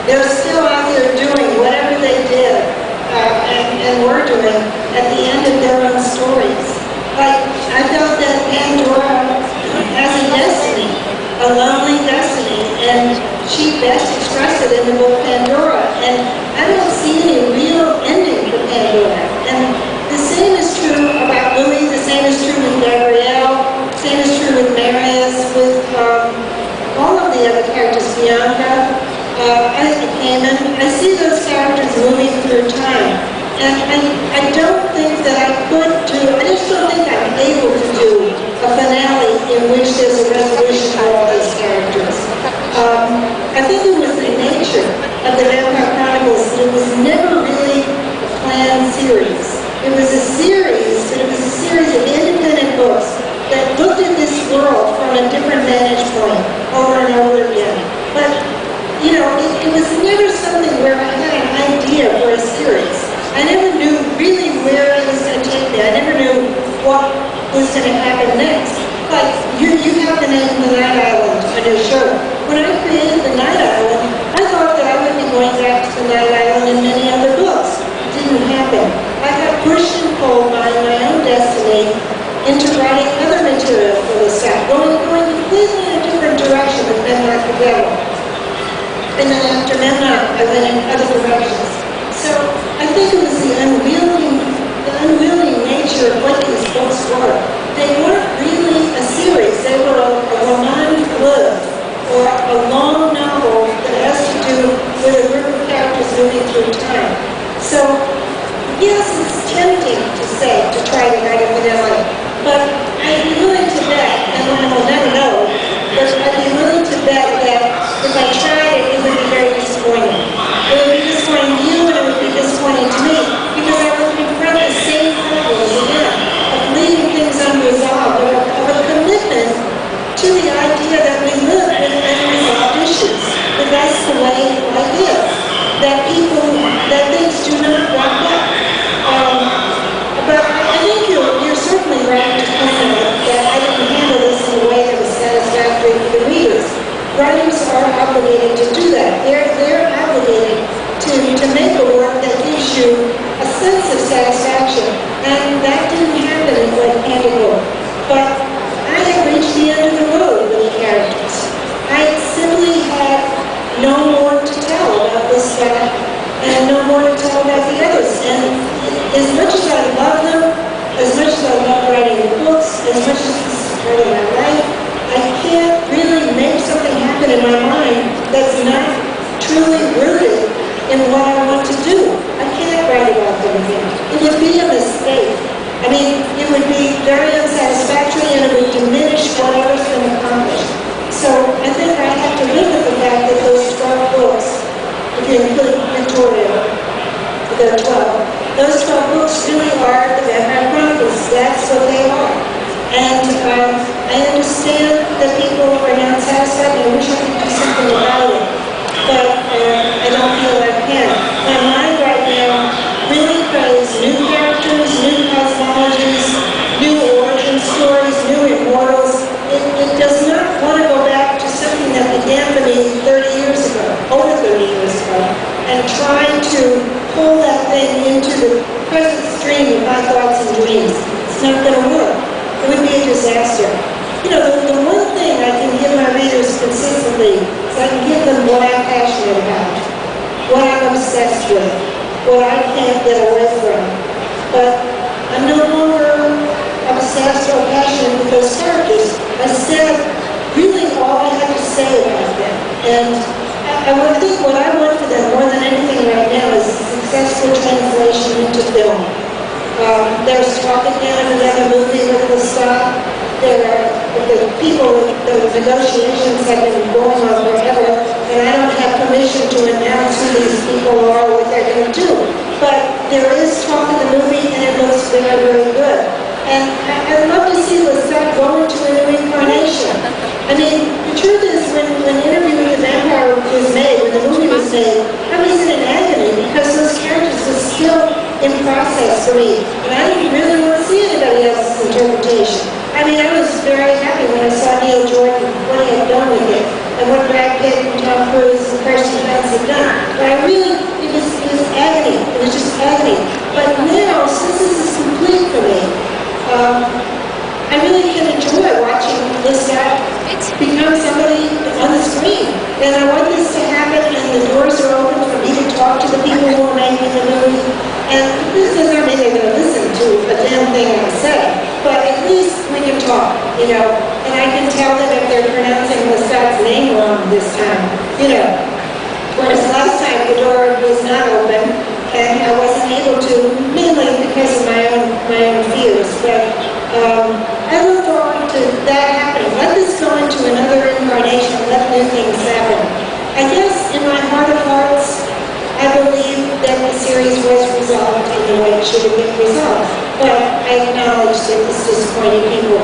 They're still out there doing whatever they did and were doing at the end of their own stories. Like, I felt that Pandora has a destiny, a lonely destiny, and she best expressed it in the book Pandora. And I don't see any real ending for Pandora. And the same is true about Louis, the same is true with Gabrielle, the same is true with Marius, with all of the other characters, Bianca, Haman. I see those characters moving through time. And I don't think that I just don't think I'm able to do a finale in which there's a resolution for all these characters. I think it was the nature of the Vampire Chronicles that it was never really a planned series. It was a series, but it was a series of independent books that looked at this world from a different vantage point over and over again. But, you know, it was never something where I had an idea for a series. I never knew really where it was going to take me. I never knew what was going to happen next. Like, you have the name The Night Island on your shirt. When I created The Night Island, I thought that I would be going back to The Night Island in many other books. It didn't happen. I got pushed and pulled by my own destiny into writing other material for the set, going completely in a different direction with Memnoch the Devil. And then after Memnoch, I went in other directions. So I think it was the unwieldy nature of what these books were. They weren't really a series. They were a roman fleuve, or a long novel that has to do with a group of characters moving through time. So, yes, it's tempting to try to write a finale, but I'd be willing to bet, and I will never know, but I'd be willing to bet that if I tried it, it would be very disappointing. It would be disappointing to you, and it would be disappointing to me, because I would confront the same problems again, of leaving things unresolved, of a commitment to the idea that we live with unresolved issues. That that's the way life is. That things do not wrap up. But I think you're certainly right to point out that I didn't handle this in a way that was satisfactory for the readers. Writers are obligated to do that. They're obligated to make a work that gives you a sense of satisfaction. And that didn't happen in Red Handiwork. But I had reached the end of the road with the characters. I simply had no more to tell about this guy and no more to tell about the others. And as much as I love them, as much as I love writing the books, as much as this is part of my life, I can't really make something happen in my mind that's not truly rooted in what I want to do. I can't write about them again. It would be a mistake. I mean, it would be very unsatisfactory and it would diminish whatever's been accomplished. So I think I have to live with the fact that those 12 books, if you include Victoria, there are 12, those 12 books really are the Vampire Chronicles. That's what they are. And I understand that people are not satisfied and I wish I could do something about it. But I don't feel I can. My mind right now really craves new characters, new cosmologies, new origin stories, new immortals. It does not want to go back to something that began for me 30 years ago, over 30 years ago, and try to pull that thing into the present stream of my thoughts and dreams. It's not going to work. It would be a disaster. You know, the one thing I can give my readers consistently is I can give them what I'm passionate about, what I'm obsessed with, what I can't get away from. But I'm no longer obsessed or passionate with those characters. I said really all I had to say about them. And I think what I want for them more than anything right now is a successful translation into film. There's talk again of another movie that will stop. There are the negotiations have been going on forever, and I don't have permission to announce who these people are or what they're going to do. But there is talk of the movie, and it looks very, very good. And I'd love to see Lestat go into a new incarnation. I mean, the truth is, when Interview with the Vampire was made, when the movie was made, I was in an agony because those characters were still in process for me. And I didn't really want to see anybody else's interpretation. I mean, I was very happy when I saw Neil Jordan, what he had done with it, and what Brad Pitt and Tom Cruise and worst events have done. But I really, it was agony. It was just agony. But now, since this is complete for me, I really can enjoy watching this guy become somebody on the screen. And I want this to happen, and the doors are open for me to talk to the people who are making the movie. And this doesn't mean they're going to listen to a damn thing I say, but at least we can talk, you know. And I can tell them if they're pronouncing Lescat's name wrong this time, you know. Whereas last time the door was not open, and I wasn't able to, mainly because of my own fears. But I look forward to that happening. Let this go into another incarnation. Let new things happen. I guess in my heart of hearts, I believe that the series was resolved in the way it should have been resolved. But I acknowledge that this disappointed people.